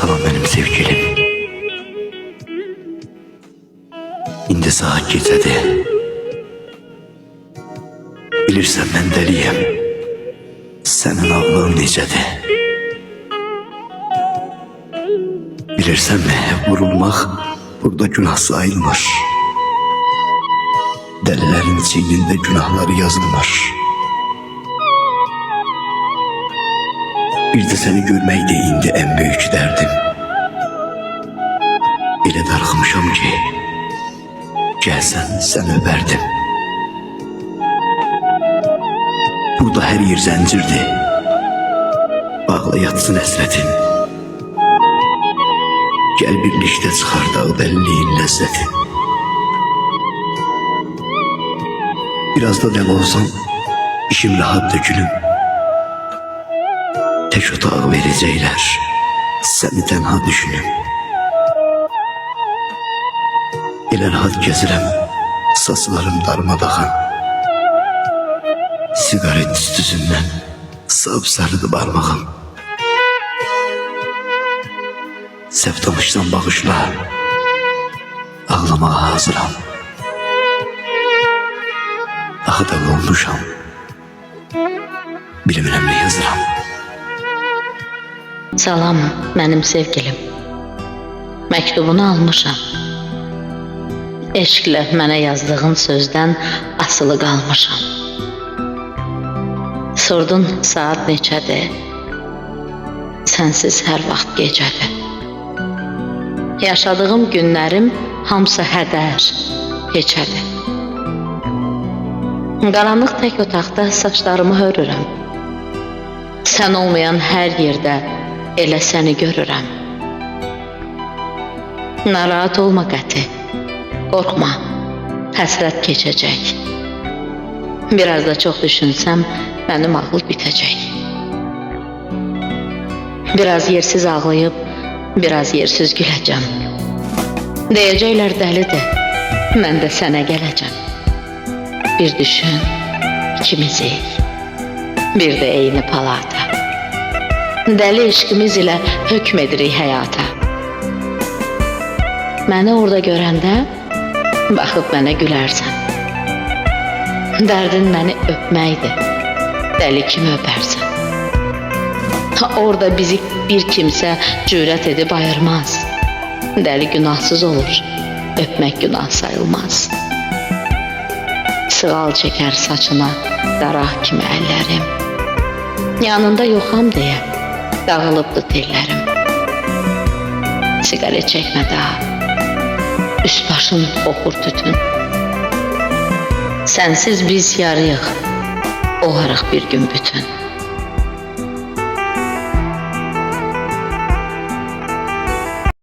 Salam benim sevgilim. İndi saat gecədir. Bilirsən mən dəliyəm. Sənin ağlın necədir? Bilirsənmi, vurulmaq burada günah sayılmır. Dəlilərin çiynində günahları yazılmır. Bir de seni görmək də indi ən böyük dərdim. Elə darıxmışam ki, gəlsən sən öpərdim. Burada hər yer zəncirdir. Bağla yatsın həsrətin. Gəl birlikdə çıxardaq dəliliyin ləzzətin. Biraz da dəli olsam, işim rahatdır gülüm. Tek otağı verəcəklər, səni tənha düşünüm. Elə rahat gəzirəm, saçlarım darmadağın. Sigaret tüstüsündən sapsarıdı barmağım. Səhv danışsan bağışla, ağlamağa hazıram. Axı da olmuşam, bilmirəm nə yazıram. Salam mənim sevgilim. Məktubunu almışam. Eşqlə mənə yazdığın sözdən asılı qalmışam. Sordun saat neçədir? Sənsiz hər vaxt gecədir. Yaşadığım günlərim hamısı hədər, keçədir. Qaranlıq tək otaqda saçlarımı hörürəm. Sən olmayan hər yerdə elə səni görürəm. Narahat olma qəti, qorxma, həsrət keçəcək. Biraz da çox düşünsəm, mənim ağıl bitəcək. Biraz yersiz ağlayıb, biraz yersiz güləcəm. Deyəcəklər dəlidir, mən də sənə gələcəm. Bir düşün, ikimizik, bir də eyni palata. Dəli eşqimiz ilə hökm edirik həyata. Məni orada görəndə baxıb mənə gülərsən. Dərdin məni öpməkdir, dəli kimi öpərsən. Orada bizi bir kimsə cürət edib ayırmaz. Dəli günahsız olur, öpmək günah sayılmaz. Sığal çəkər saçına daraq kimi əllərim. Yanında yoxam deyə dağılıbdı tellərim. Sigaret çəkmə daha, üst başın oxur tütün. Sənsiz biz yarıyıq, olarıq bir gün bütün.